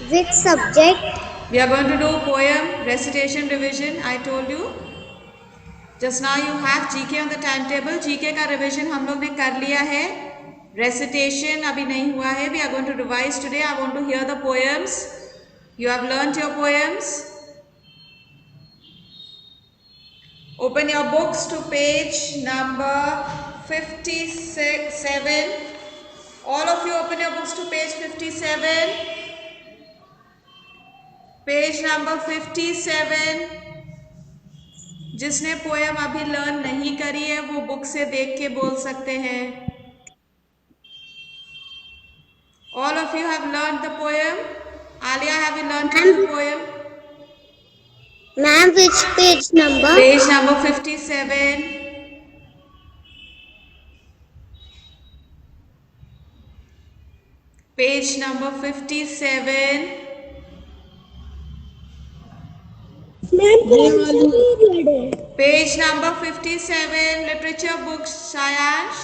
Which subject? We are going to do poem recitation revision. I told you. Just now you have GK on the timetable. GK का revision हम लोग ने कर लिया है. Recitation अभी नहीं हुआ है. We are going to revise today. I want to hear the poems. You have learnt your poems. Open your books to page number 57. All of you open your books to page 57. Page number 57. जिसने poem अभी learn नहीं करी है वो book से देख के बोल सकते हैं. All of you have learned the poem. Alia, have you learned the poem? Ma'am, which page number? Page number 57. Page number 57. Page number 57. Literature books, Sayansh.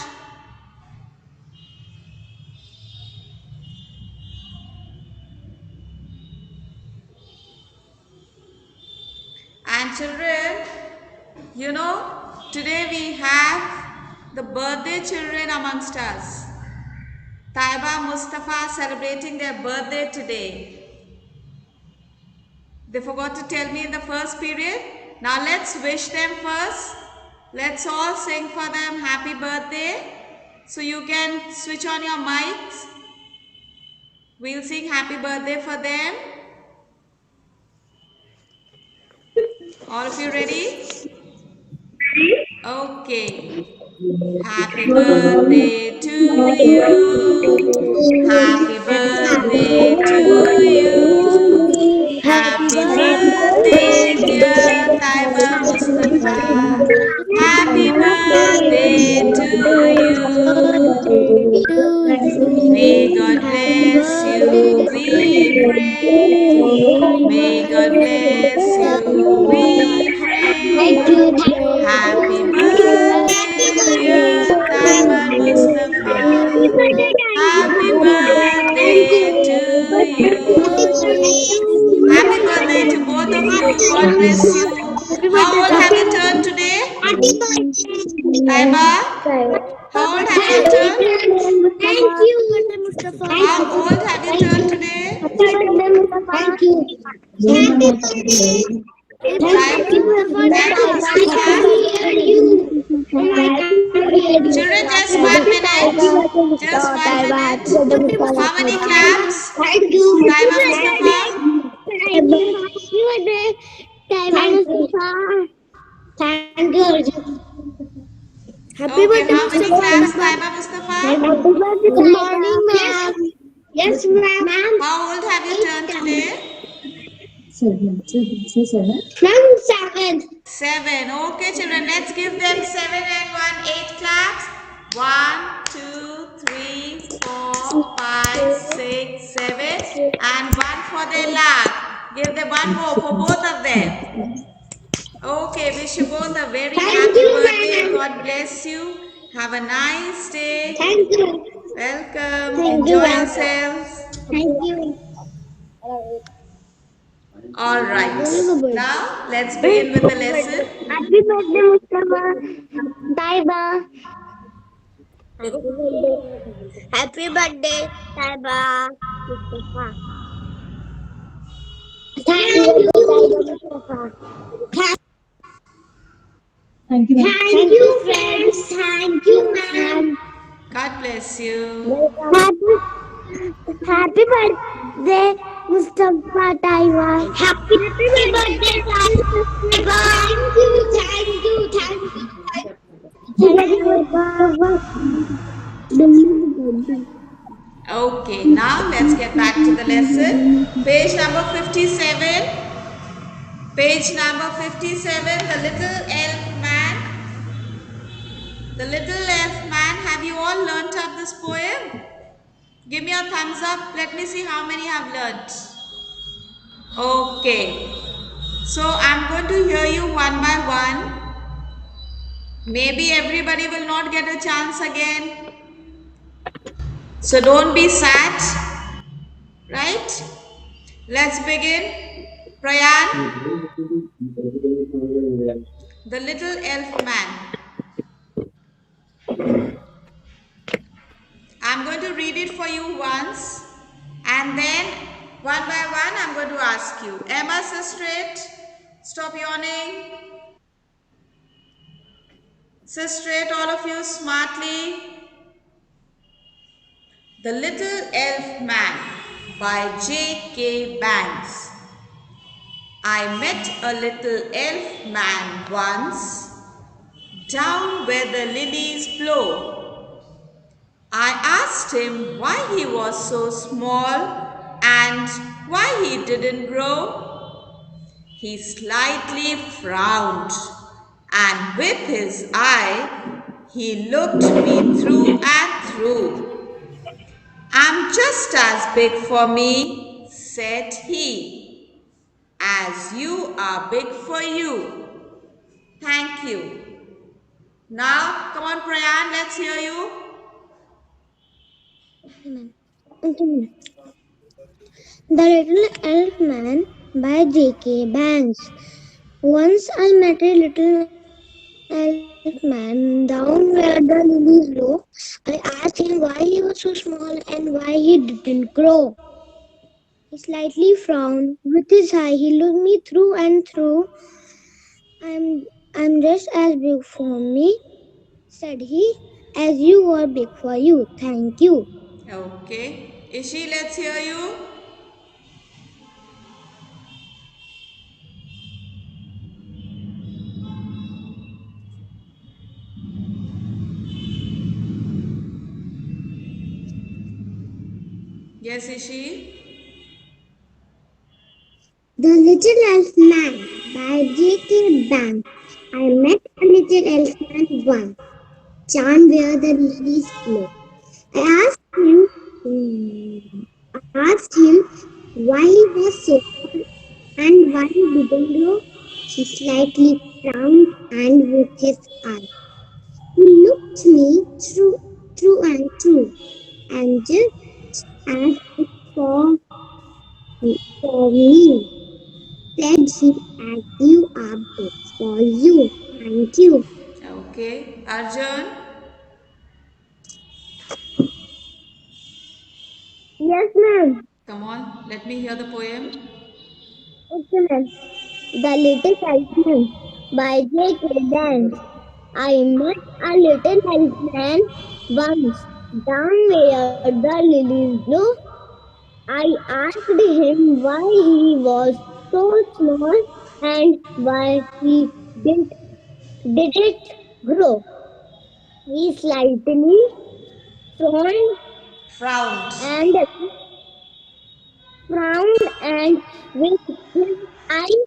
And children, you know, today we have the birthday children amongst us. Taiba, Mustafa celebrating their birthday today. They forgot to tell me in the first period. Now let's wish them first. Let's all sing for them happy birthday. So you can switch on your mics. We'll sing happy birthday for them. All of you ready? Okay. Happy birthday to you. Happy birthday to you. Happy birthday, dear Taiba Mustafa. Happy birthday to you. May God bless you, we pray. May God bless you, we pray. Happy birthday, dear Taiba Mustafa. Happy birthday to you. Happy birthday to both of you. God bless you. How old have you turned today? Taiba? How old have you turned? Thank you, Mustafa. How old have you turned today? Thank you. Children, just 1 minute. Just 1 minute. How many claps? Thank you. Taiba Mustafa? Thank you, Arjun. Happy Okay, birthday, how many claps, Taiba Mustafa? Good morning, ma'am. Yes, ma'am. How old have you turned today? Ma'am, 7. 7. Okay, children, let's give them 7 and 1, 8 claps. 1, 2, 3, 4, 5, 6, 7, and 1 for their laugh. Give them one more for both of them. Okay, wish you both a very happy birthday. God bless you. Have a nice day. Thank you. Welcome. Thank you, Enjoy ma'am. yourselves. Thank you. All right. Now, let's begin with the lesson. Happy birthday, Mustafa. Taiba. Happy birthday, Taiba. Mustafa. Thank you, Mustafa. Thank you. Thank you, friends. Thank you, ma'am. God bless you. Happy birthday, Mustafa Taiba. Happy birthday, Taiba. Thank you. Okay, now let's get back to the lesson. Page number 57. Page number 57, the little elf man. The little elf man, have you all learnt up this poem? Give me a thumbs up. Let me see how many have learnt. Okay. So I'm going to hear you one by one. Maybe everybody will not get a chance again. So don't be sad. Right? Let's begin. Prayan, the little elf man. I'm going to read it for you once and then one by one I'm going to ask you. Emma, sit straight. Stop yawning. Sit straight, all of you, smartly. The Little Elf Man by J.K. Banks. I met a little elf man once down where the lilies blow. I asked him why he was so small and why he didn't grow. He slightly frowned and with his eye he looked me through and through. I'm just as big for me, said he, as you are big for you. Thank you. Now, come on, Prayan, let's hear you. Okay, ma'am. Okay, ma'am. The Little Elf Man by J.K. Banks. Once I met a little elf man down where the lilies grow. I asked him why he was so small and why he didn't grow. He slightly frowned. With his eye, he looked me through and through. I'm, I'm just as big for me, said he, as you are big for you. Thank you. Okay. Ishi, let's hear you. Yes, Ishi. The Little Elf Man by J.K. Banks. I met a little elf man once, down where the lilies blow. I asked him why he was so small and why he didn't grow. He slightly frowned and with his eye. He looked me through and through, and just as it for me, said he, as you are big for you. Thank you. Okay. Arjun. Yes, ma'am. Come on, let me hear the poem. Okay, ma'am. The Little Elfman by J.K. Banks. I met a little elfman once down where the lilies blow. I asked him why he was so small and why he didn't grow. He slightly frowned Frowned. and frowned and with his eye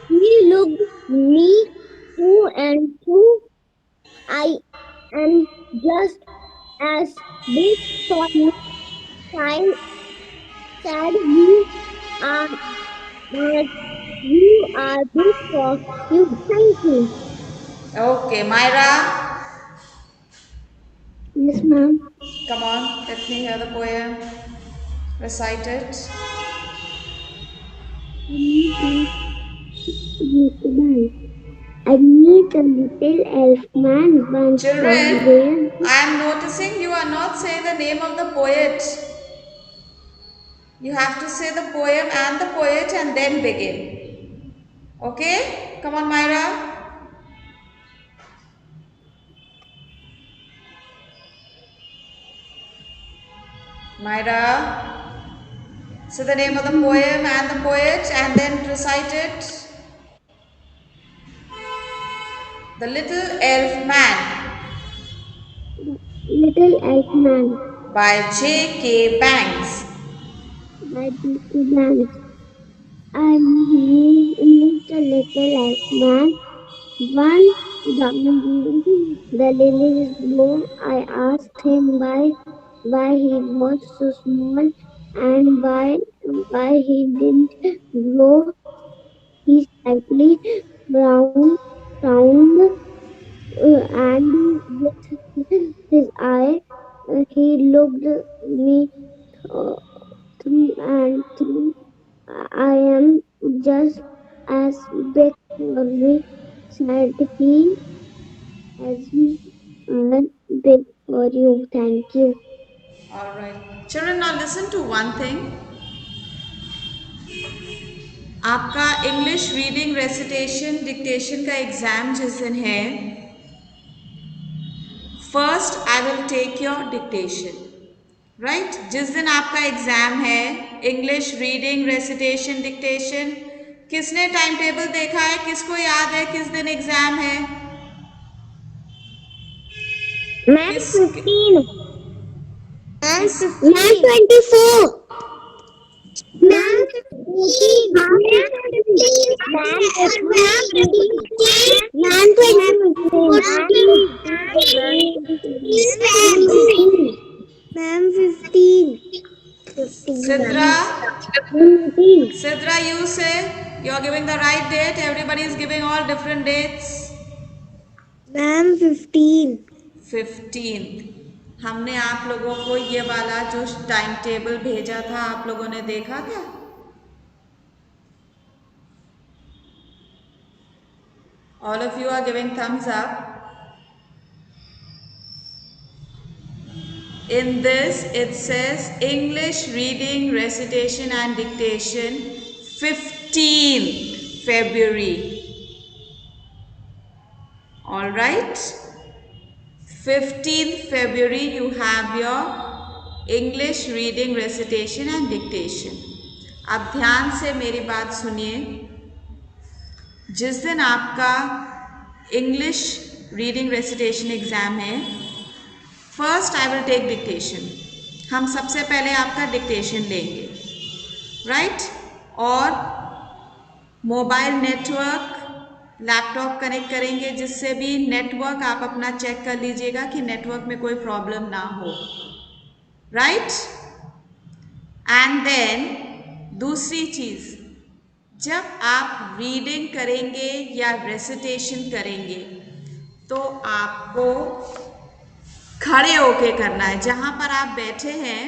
he looked me through and through. I am just as big for me, child, said he, uh, but you are big for you. Thank you. Okay, Myra. Yes, ma'am. Come on, let me hear the poem. Recite it. I meet a little I meet a little elf man once down Children, where I am noticing you are not saying the name of the poet. You have to say the poem and the poet and then begin. Okay? Come on, Myra. Myra. Say the name of the poem and the poet and then recite it. The Little Elf Man little elf man by J.K. Banks. by Dickie Banks. I meet a little elf man once down the lilies bloom. I asked him why he was so small and why he didn't grow. He slightly frowned, frowned and with his eye he looked me through and through. I am just as big for me scientific as you are big for you. Thank you. All right. Children, now listen to one thing. आपका English reading recitation dictation का exam जिस दिन है, first I will take your dictation, right? जिस दिन आपका exam है English reading recitation dictation, किसने टाइम टेबल देखा है? किसको याद है किस दिन एग्जाम है? मैम किस 15 किस 24 ma'am 14 ma'am 15 Sidra, Sidra, you say you are giving the right date. Everybody is giving all different dates. Ma'am 15th. हमने आप लोगों को ये वाला जो टाइम टेबल भेजा था आप लोगों ने देखा क्या? All of you are giving thumbs up. In this it says English reading, recitation and dictation 15th February. All right. 15th February you have your English reading, recitation and dictation. अब ध्यान से मेरी बात सुनिए. जिस दिन आपका इंग्लिश रीडिंग रेसिटेशन एग्जाम है, first I will take dictation. हम सबसे पहले आपका डिक्टेशन लेंगे, राइट? और मोबाइल नेटवर्क लैपटॉप कनेक्ट करेंगे, जिससे भी नेटवर्क आप अपना चेक कर लीजिएगा कि नेटवर्क में कोई प्रॉब्लम ना हो, राइट? एंड देन दूसरी चीज, जब आप रीडिंग करेंगे या रेसिटेशन करेंगे तो आपको खड़े होके करना है. जहां पर आप बैठे हैं,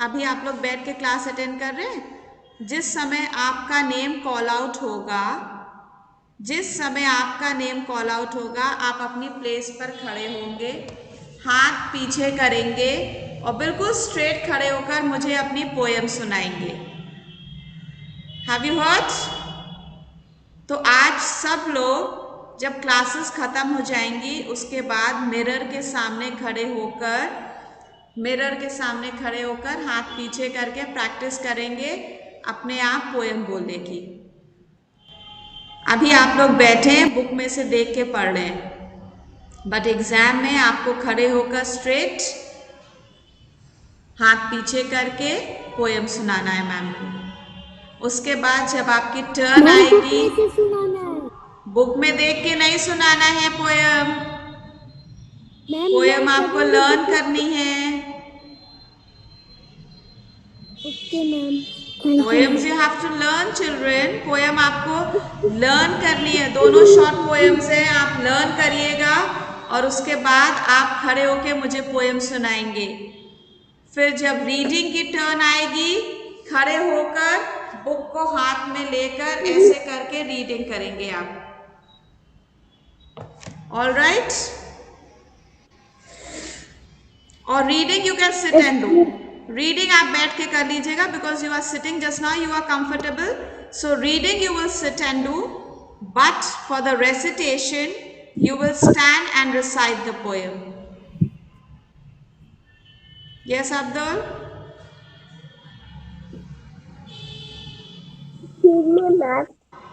अभी आप लोग बैठ के क्लास अटेंड कर रहे हैं, जिस समय आपका नेम कॉल आउट होगा, जिस समय आपका नेम कॉल आउट होगा, आप अपनी प्लेस पर खड़े होंगे, हाथ पीछे करेंगे और बिल्कुल स्ट्रेट खड़े होकर मुझे अपनी पोएम सुनाएंगे. Have you heard? तो आज सब लोग जब क्लासेस खत्म हो जाएंगी उसके बाद मिरर के सामने खड़े होकर हाथ पीछे करके प्रैक्टिस करेंगे अपने आप पोएम बोलने की. अभी आप लोग बैठे हैं, बुक में से देख के पढ़ रहे हैं, बट एग्जाम में आपको खड़े होकर स्ट्रेट हाथ पीछे करके पोएम सुनाना है मैम को. उसके बाद जब आपकी टर्न आएगी, बुक में देख के नहीं सुनाना है पोएम. पोएम आपको लर्न करनी है. Okay ma'am. Poems you have to learn children. Poem आपको लर्न करनी है. दोनों शॉर्ट पोएम्स हैं, आप लर्न करिएगा और उसके बाद आप खड़े होके मुझे पोएम सुनाएंगे. फिर जब रीडिंग की टर्न आएगी, खड़े होकर बुक को हाथ में लेकर ऐसे करके रीडिंग करेंगे आप. All right? और reading you can sit and do. Reading आप बैठ के कर लीजिएगा, because you are sitting just now, you are comfortable. So reading you will sit and do, but for the recitation you will stand and recite the poem. Yes, Abdul?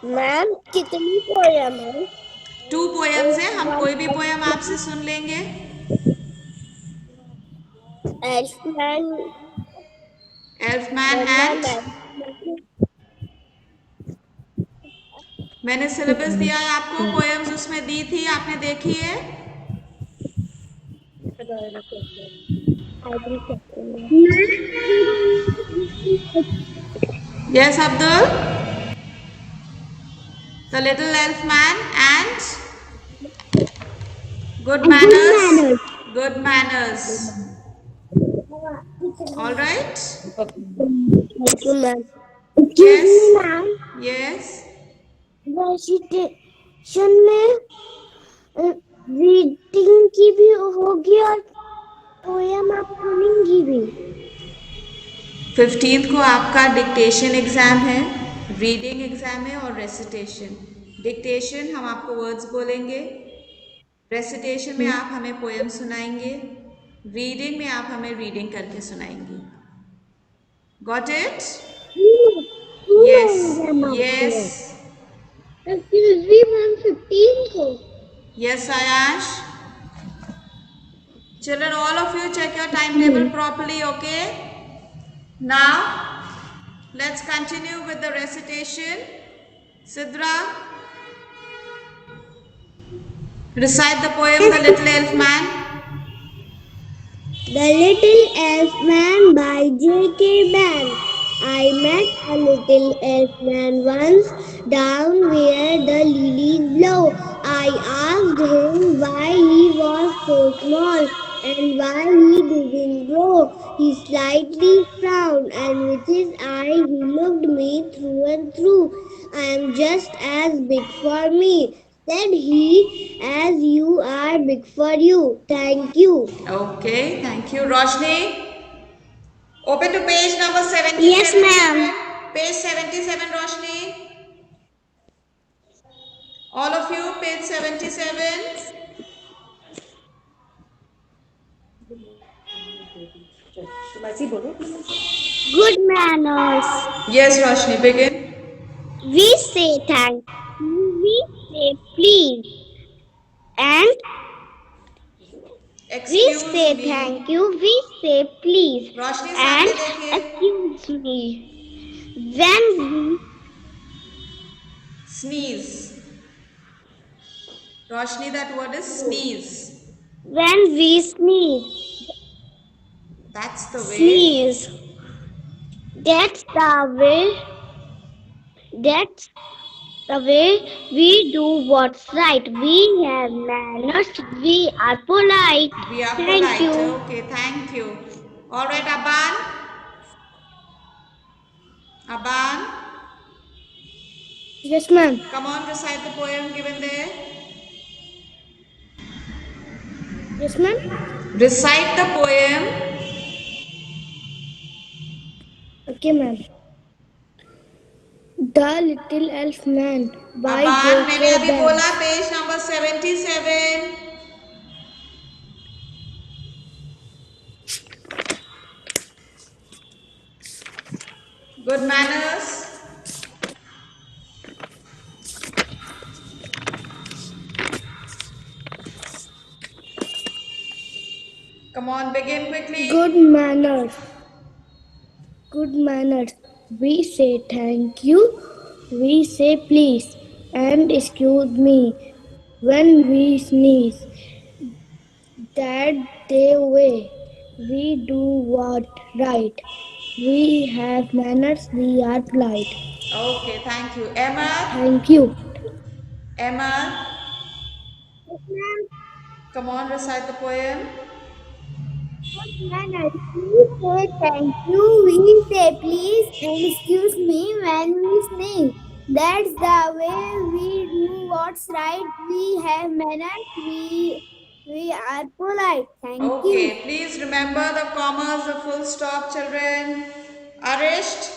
Ma'am कितनी poem है? 2 poems हैं. हम कोई भी poem आपसे सुन लेंगे. एल्फमैन and मैंने syllabus दिया है आपको, पोएम्स उसमें दी थी, आपने देखी है? Yes, Abdul? The Little Elfman and Good Manners. Good Manners. All right? Thank you, ma'am. Excuse Yes. me, ma'am. Yes. Recitation में रीडिंग की भी होगी और पोयम आप सुनेंगी भी। 15th को आपका डिक्टेशन एग्जाम है, रीडिंग एग्जाम है और रेसिटेशन। डिक्टेशन हम आपको वर्ड्स बोलेंगे, रेसिटेशन में आप हमें पोएम सुनाएंगे, रीडिंग में आप हमें रीडिंग करके सुनाएंगे। Got it? Yes yes excuse me ma'am 15 को। Yes Ayash. Children, all of you check your timetable properly, okay? Now, let's continue with the recitation. Sidra, recite the poem The Little Elf Man. The Little Elf Man by J.K. Banks. I met a little elf man once down where the lilies blow. I asked him why he was so small and why he didn't grow. He slightly frowned and with his eye he looked me through and through. I am just as big for me, said he, as you are big for you. Thank you. Okay, thank you. Roshni, open to page number 77. Yes, ma'am. Page 77, Roshni. All of you, page 77. Good manners. Yes, Roshni, begin. We say thank you. We say please. And we Excuse say me. thank you. We say please. Roshni And सामने देखिए. excuse me. When Sneeze. Roshni, that word is sneeze. we sneeze. That's the way. Sneeze. That's the way. That's the way we do what's right. We have manners. We are polite. We are Thank polite. you. Okay, thank you. All right, Aban. Aban, Yes, ma'am. come on, recite the poem given there. Yes, ma'am. Recite the poem. Okay, ma'am. The Little Elf Man by Aban, मैंने J.K. अभी Banks. बोला page number 77. Good manners. Come on, begin quickly. Good manners. Good manners. We say thank you. We say please and excuse me when we sneeze. That the way we do what right. We have manners. We are polite. Okay, thank you. Emma. Thank you. Emma. Come on, recite the poem. Good manners. We say thank you. We say please and excuse me when we sneeze. That's the way we do what's right. We have manners. We are polite. Thank Okay, you. please remember the commas, the full stop, children. Arisht,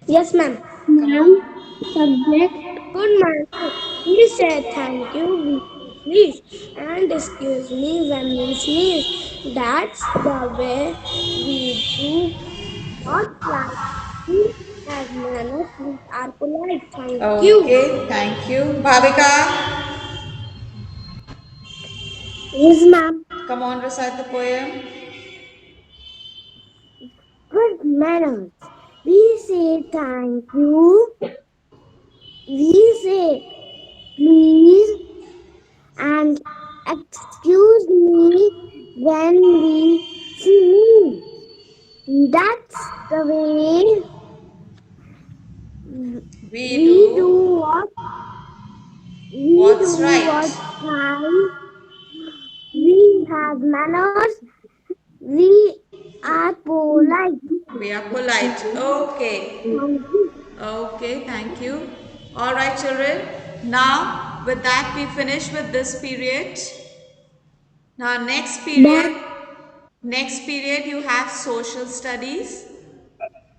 Yes, ma'am. come on. Subject. Good manners. We say thank you. We say please and excuse me when we sneeze. That's the way we do what's right. We have manners. We are polite. Thank you. Okay, thank you. Bhavika, Yes, ma'am. come on, recite the poem. Good manners. We say thank you. We say please and excuse me when we sneeze. That's the way we do what What's right? what's right. We have manners. We are polite. We are polite. Okay. Okay, thank you. All right, children. Now, with that, we finish with this period. Now, next period you have social studies.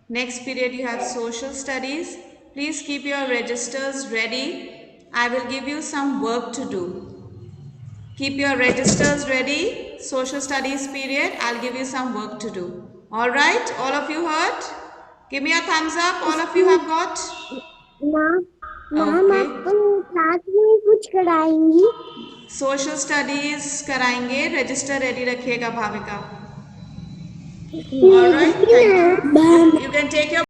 Next period you have social studies. Please keep your registers ready. I will give you some work to do. Keep your registers ready. Social studies period. I'll give you some work to do. All right, all of you heard? Give me a thumbs up. All of you have got? Ma'am आप Okay. Class में कुछ कराएंगी? Social studies कराएंगे. Register ready रखिएगा Bhavika. All right, thank you. You can take your